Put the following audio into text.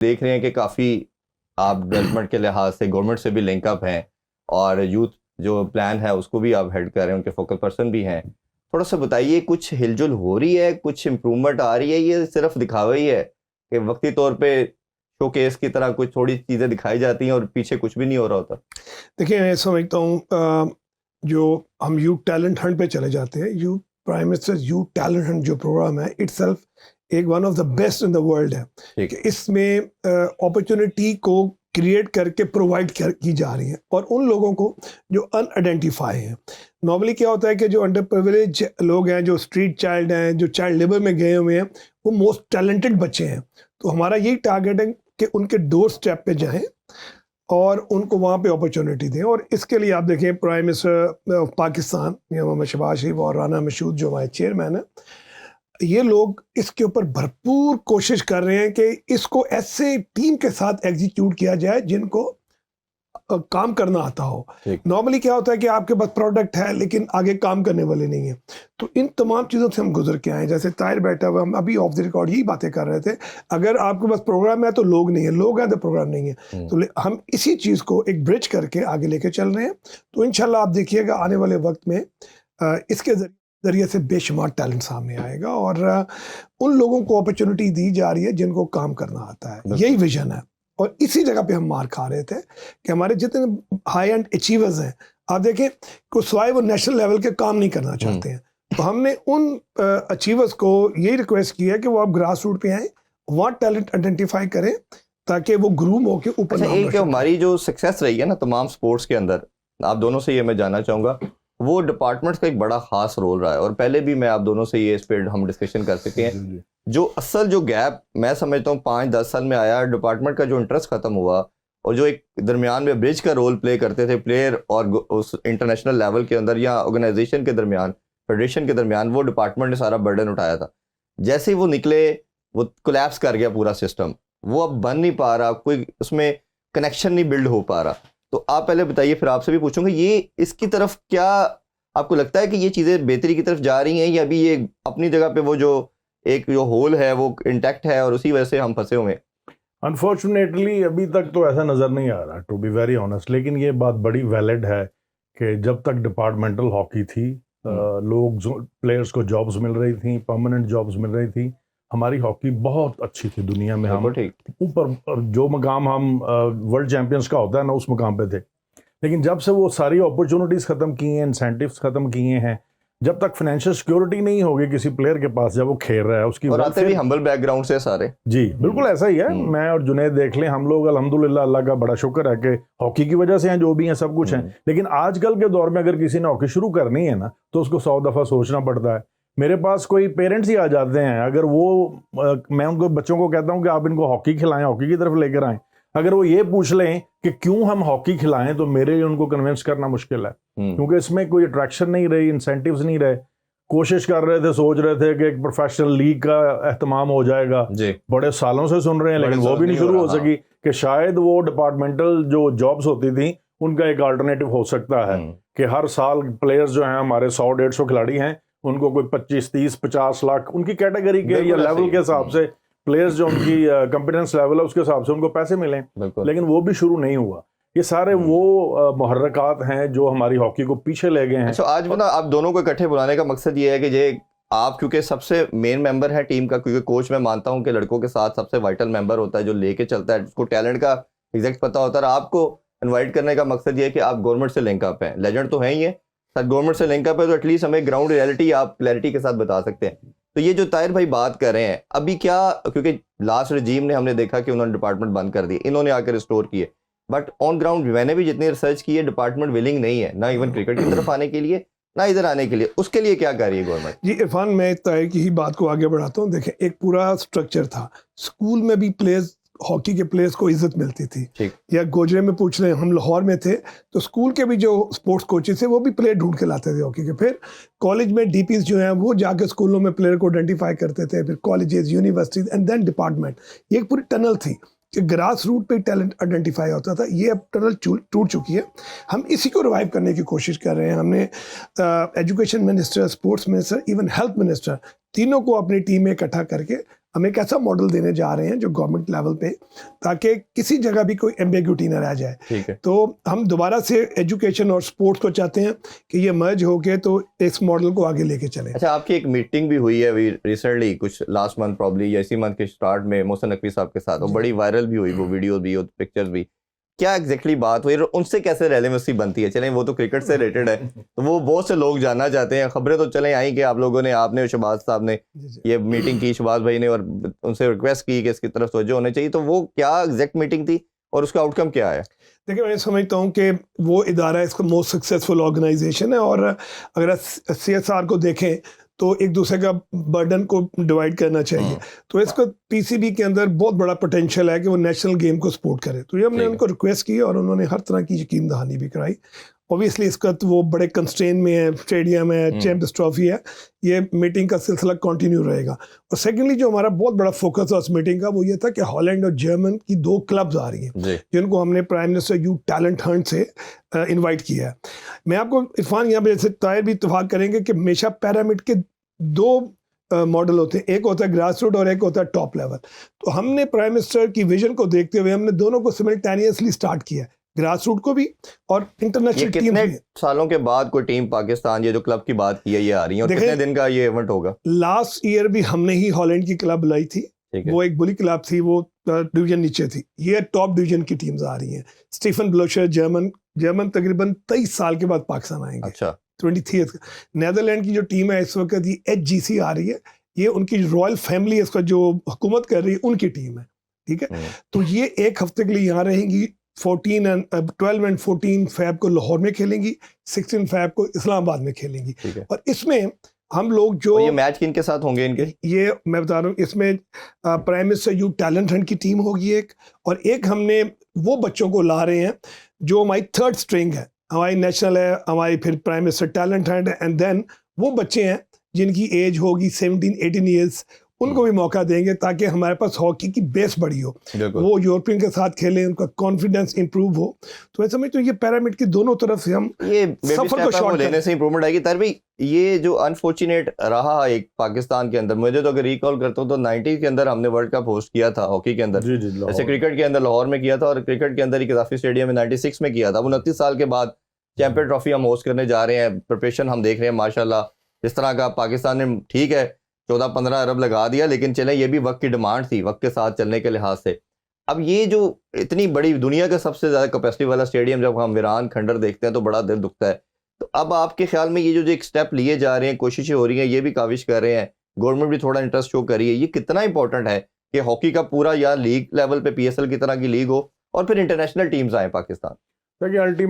देख रहे हैं कि काफ़ी आप डेवलपमेंट के लिहाज से गवर्नमेंट से भी लिंकअप हैं और यूथ जो प्लान है उसको भी आप हेड कर रहे हैं, उनके फोकल पर्सन भी हैं। थोड़ा सा बताइए, कुछ हिलजुल हो रही है, कुछ इम्प्रूवमेंट आ रही है, ये सिर्फ दिखावा ही है कि वक्ती तौर पे शोकेस की तरह कुछ थोड़ी चीज़ें दिखाई जाती हैं और पीछे कुछ भी नहीं हो रहा होता? देखिए, मैं समझता हूँ जो हम यूथ टैलेंट हंट पे चले जाते हैं, youth prime minister youth talent Hunt जो प्रोग्राम है इटसेल्फ एक one of the best in the world है ठीक। कि इसमें अपॉर्चुनिटी को क्रिएट करके प्रोवाइड की जा रही है और उन लोगों को जो अनआइडेंटिफाई हैं। नॉर्मली क्या होता है कि जो अंडर प्रिविलेज लोग हैं, जो स्ट्रीट चाइल्ड हैं, जो चाइल्ड लेबर में गए हुए हैं, वो मोस्ट टैलेंटेड बच्चे हैं। तो हमारा यही टारगेट है कि उनके डोर स्टेप पे जाएं और उनको वहाँ पे अपॉर्चुनिटी दें। और इसके लिए आप देखें, prime minister of Pakistan Mohammad Shahbaz Sharif और राना मसूद जो हमारे चेयरमैन हैं, ये लोग इसके ऊपर भरपूर कोशिश कर रहे हैं कि इसको ऐसे टीम के साथ एग्जीक्यूट किया जाए जिनको काम करना आता हो। नॉर्मली क्या होता है कि आपके पास प्रोडक्ट है लेकिन आगे काम करने वाले नहीं है। तो इन तमाम चीज़ों से हम गुजर के आए। जैसे ताहिर बैठा हुआ, हम अभी ऑफ द रिकॉर्ड यही बातें कर रहे थे, अगर आपके पास प्रोग्राम है तो लोग नहीं है, लोग हैं तो प्रोग्राम नहीं है। तो हम इसी चीज़ को एक ब्रिज करके आगे लेके चल रहे हैं। तो इंशाल्लाह आप देखिएगा आने वाले वक्त में इसके जरिए से बेशुमार टैलेंट सामने आएगा और उन लोगों को अपॉर्चुनिटी दी जा रही है जिनको काम करना आता है। यही विजन है और इसी जगह पे हम मार खा रहे थे कि हमारे जितने हाई एंड अचीवर्स हैं, आप देखें कि स्वाय वो नेशनल लेवल के काम नहीं करना चाहते हैं। तो हमने उन अचीवर्स को यही रिक्वेस्ट की है कि वो आप ग्रास रूट पे आए, वहाँ टैलेंट आइडेंटिफाई करें ताकि वो ग्रूम होके ऊपर। अच्छा, एक हमारी जो सक्सेस रही है ना तमाम स्पोर्ट्स के अंदर, आप दोनों से ये मैं जानना चाहूँगा, वो डिपार्टमेंट्स का एक बड़ा खास रोल रहा है और पहले भी मैं आप दोनों से ये इस पर हम डिस्कशन कर सके हैं। जो असल जो गैप मैं समझता हूँ 5-10 साल में आया, डिपार्टमेंट का जो इंटरेस्ट खत्म हुआ और जो एक दरमियान में ब्रिज का रोल प्ले करते थे प्लेयर और उस इंटरनेशनल लेवल के अंदर या ऑर्गेनाइजेशन के दरमियान, फेडरेशन के दरमियान, वो डिपार्टमेंट ने सारा बर्डन उठाया था। जैसे ही वो निकले वो कोलैप्स कर गया पूरा सिस्टम, वो अब बन नहीं पा रहा, कोई उसमें कनेक्शन नहीं बिल्ड हो पा रहा। तो आप पहले बताइए, फिर आपसे भी पूछूंगा, ये इसकी तरफ क्या आपको लगता है कि ये चीज़ें बेहतरी की तरफ जा रही हैं या अभी ये अपनी जगह पे वो जो एक जो होल है वो इंटैक्ट है और उसी वजह से हम फंसे हुए हैं? अनफॉर्चुनेटली अभी तक तो ऐसा नज़र नहीं आ रहा, टू बी वेरी ऑनेस्ट। लेकिन ये बात बड़ी वैलिड है कि जब तक डिपार्टमेंटल हॉकी थी, लोग प्लेयर्स को जॉब्स मिल रही थी, परमानेंट जॉब्स मिल रही थी, हमारी हॉकी बहुत अच्छी थी दुनिया में। हम ऊपर जो मकाम हम वर्ल्ड चैंपियंस का होता है ना, उस मकाम पे थे। लेकिन जब से वो सारी अपॉर्चुनिटीज़ ख़त्म की हैं, इंसेंटिव्स ख़त्म किए हैं, जब तक फाइनेंशियल सिक्योरिटी नहीं होगी किसी प्लेयर के पास जब वो खेल रहा है, उसकी और आते भी हम्बल बैकग्राउंड से सारे। जी बिल्कुल ऐसा ही है। मैं और जुनैद देख लें, हम लोग अल्हम्दुलिल्लाह, अल्लाह का बड़ा शुक्र है कि हॉकी की वजह से हैं जो भी हैं, सब कुछ हैं। लेकिन आजकल के दौर में अगर किसी ने हॉकी शुरू करनी है ना, तो उसको 100 दफ़ा सोचना पड़ता है। मेरे पास कोई पेरेंट्स ही आ जाते हैं, अगर वो मैं उनको बच्चों को कहता हूँ कि आप इनको हॉकी खिलाएं, हॉकी की तरफ लेकर आएँ, अगर वो ये पूछ लें कि क्यों हम हॉकी खिलाएं, तो मेरे लिए उनको कन्विंस करना मुश्किल है, क्योंकि इसमें कोई अट्रैक्शन नहीं रही, इंसेंटिव्स नहीं रहे। कोशिश कर रहे थे, सोच रहे थे कि एक प्रोफेशनल लीग का एहतमाम हो जाएगा, बड़े सालों से सुन रहे हैं, लेकिन वो भी नहीं शुरू हो सकी कि शायद वो डिपार्टमेंटल जो जॉब्स होती थी उनका एक अल्टरनेटिव हो सकता है कि हर साल प्लेयर्स जो हैं हमारे 100-150 खिलाड़ी हैं, उनको कोई 25-30-50 लाख उनकी कैटेगरी के या लेवल के हिसाब से प्लेयर्स जो उनकी कॉम्पिटेंस लेवल है उसके हिसाब से उनको पैसे मिलें, लेकिन वो भी शुरू नहीं हुआ। ये सारे वो मुहर्रकात हैं जो हमारी हॉकी को पीछे ले गए हैं। अच्छा, आज ना आप दोनों को इकट्ठे बुलाने का मकसद ये है कि ये आप क्योंकि सबसे मेन मेंबर है टीम का, क्योंकि कोच मैं मानता हूं कि लड़कों के साथ सबसे वाइटल मेंबर होता है जो लेके चलता है, उसको टैलेंट का एग्जैक्ट पता होता है। आपको इन्वाइट करने का मकसद ये है कि आप गवर्नमेंट से लिंकअप हैं, लेजेंड तो है ही है, सर गवर्नमेंट से लिंकअप है, तो एटलीस्ट हमें ग्राउंड रियलिटी आप क्लैरिटी के साथ बता सकते हैं। तो ये जो ताहिर भाई बात कर रहे हैं अभी, क्या क्योंकि लास्ट रजीम ने हमने देखा कि उन्होंने डिपार्टमेंट बंद कर दिए, इन्होंने आकर रिस्टोर किए, बट ऑन ग्राउंड मैंने भी जितनी रिसर्च की है, डिपार्टमेंट विलिंग नहीं है, ना इवन क्रिकेट की तरफ आने के लिए, ना इधर आने के लिए। उसके लिए क्या कर रही है गवर्नमेंट? जी इरफान, मैं ताहिर की ही बात को आगे बढ़ाता हूँ। देखें, एक पूरा स्ट्रक्चर था, स्कूल में भी प्लेयर्स, हॉकी के प्लेयर्स को इज्जत मिलती थी, या गोजरे में पूछ लें, हम लाहौर में थे तो स्कूल के भी जो स्पोर्ट्स कोचेस थे वो भी प्लेयर ढूंढ के लाते थे हॉकी के। फिर कॉलेज में डीपीज जो हैं वो जाके स्कूलों में प्लेयर को आइडेंटिफाई करते थे, फिर colleges, universities and then department. ये एक पूरी टनल थी कि ग्रास रूट पे टैलेंट आइडेंटिफाई होता था। ये अब टनल टूट चुकी है, हम इसी को रिवाइव करने की कोशिश कर रहे हैं। हमने education minister, sports minister, even health minister, तीनों को अपनी टीम में इकट्ठा करके हम एक ऐसा मॉडल देने जा रहे हैं जो गवर्नमेंट लेवल पे, ताकि किसी जगह भी कोई एम्बिग्यूटी ना रह जाए। ठीक है। तो हम दोबारा से एजुकेशन और स्पोर्ट्स को चाहते हैं कि ये मर्ज होके तो इस मॉडल को आगे लेके चलें। अच्छा, आपकी एक मीटिंग भी हुई है अभी रिसेंटली, कुछ लास्ट मंथ प्रॉब्ली या इसी मंथ के स्टार्ट में मोहसिन नकवी साहब के साथ, वो बड़ी वायरल भी हुई, वो वीडियो भी और पिक्चर्स भी। क्या एग्जैक्टली बात हुई और उनसे कैसे रेलेवेंसी बनती है? चलें, वो तो क्रिकेट से रिलेटेड है, तो वो बहुत से लोग जानना चाहते हैं। खबरें तो चलें आई कि आप लोगों ने, आपने, शहबाज साहब ने ये मीटिंग की, शहबाज भाई ने, और उनसे रिक्वेस्ट की कि इसकी तरफ तवज्जो होनी चाहिए। तो वो क्या एग्जैक्ट मीटिंग थी और उसका आउटकम क्या है? देखिए, मैं समझता हूँ कि वो इदारा इसका मोस्ट सक्सेसफुल ऑर्गेनाइजेशन है, और अगर CSR को देखें तो एक दूसरे का बर्डन को डिवाइड करना चाहिए। तो इसका PCB के अंदर बहुत बड़ा पोटेंशियल है कि वो नेशनल गेम को सपोर्ट करे। तो ये हमने उनको रिक्वेस्ट की और उन्होंने हर तरह की यकीन दहानी भी कराई। ऑब्वियसली इसका तो वो बड़े कंस्ट्रेन में है, स्टेडियम है, चैंपियंस ट्रॉफी है, ये मीटिंग का सिलसिला कंटिन्यू रहेगा। और सेकेंडली जो हमारा बहुत बड़ा फोकस है उस मीटिंग का, वो ये था कि हॉलैंड और जर्मन की 2 क्लब्स आ रही हैं जिनको हमने prime minister youth talent Hunt से इनवाइट किया है। मैं आपको इरफान यहाँ पे जैसे ताहिर भी इत्तेफाक करेंगे कि हमेशा पैरामिड के 2 मॉडल होते हैं, एक होता है ग्रास रूट और एक होता है टॉप लेवल। तो हमने प्राइम मिनिस्टर की विजन को देखते हुए हमने दोनों को सिमिल्टेनियसली स्टार्ट किया, ग्रास रूट को भी और इंटरनेशनल टीम भी। सालों के बाद कोई टीम पाकिस्तान, ये जो क्लब की बात की है, ये आ रही है, और कितने दिन का ये इवेंट होगा? लास्ट ईयर भी हमने ही हॉलैंड की क्लब लाई थी, वो एक बुली क्लब थी, वो डिवीजन नीचे थी। ये टॉप डिवीजन की टीम्स आ रही हैं। स्टीफन ब्लोशर जर्मन तकरीबन 23 साल के बाद पाकिस्तान आएंगे। अच्छा। 23 नेदरलैंड की जो टीम है इस वक्त, ये HGC आ रही है, ये उनकी रॉयल फैमिली इसका जो हुकूमत कर रही है उनकी टीम है। ठीक है, तो ये एक हफ्ते के लिए यहाँ रहेंगी। 12 and 14 फैब को लाहौर में खेलेंगी, 16 फैब को इस्लामाबाद में खेलेंगी। और इसमें हम लोग जो ये मैच किन के साथ होंगे इनके? ये मैं बता रहा हूँ, इसमें prime minister youth talent Hunt की टीम होगी एक, और एक हमने वो बच्चों को ला रहे हैं जो हमारी 3rd स्ट्रिंग है, हमारी नेशनल है, हमारी फिर प्राइम मिनिस्टर टैलेंट हंट है, एंड देन वो बच्चे हैं जिनकी एज होगी 17-18 ईयर्स, उनको भी मौका देंगे ताकि हमारे पास हॉकी की बेस बड़ी हो, वो यूरोपियन के साथ खेलें, उनका कॉन्फिडेंस इंप्रूव हो। तो मैं समझता हूँ ये पिरामिड की दोनों तरफ से हम ये सफर को शॉर्ट लेने से इंप्रूवमेंट आएगी। तर भाई, ये जो अनफॉर्चुनेट रहा एक पाकिस्तान के अंदर, मुझे तो अगर रिकॉल करता हूँ तो 90 के अंदर हमने वर्ल्ड कप होस्ट किया था हॉकी के अंदर, जैसे क्रिकेट के अंदर लाहौर में किया था, और क्रिकेट के अंदर ही कदाफी स्टेडियम में 96 में किया था। 29 साल के बाद चैंपियन ट्रॉफी हम होस्ट करने जा रहे हैं। प्रिपरेशन हम देख रहे हैं माशाल्लाह, जिस तरह का पाकिस्तान ने, ठीक है 14-15 अरब लगा दिया, लेकिन चले ये भी वक्त की डिमांड थी, वक्त के साथ चलने के लिहाज से। अब ये जो इतनी बड़ी दुनिया का सबसे ज़्यादा कैपेसिटी वाला स्टेडियम जब हम वीरान खंडर देखते हैं तो बड़ा दिल दुखता है। तो अब आपके ख्याल में ये जो एक स्टेप लिए जा रहे हैं, कोशिशें हो रही हैं, ये भी काविश कर रहे हैं, गवर्नमेंट भी थोड़ा इंटरेस्ट शो कर रही है, ये कितना इंपॉर्टेंट है कि हॉकी का पूरा या लीग लेवल पे PSL की तरह की लीग हो और फिर इंटरनेशनल टीम्स आए पाकिस्तान? देखिए,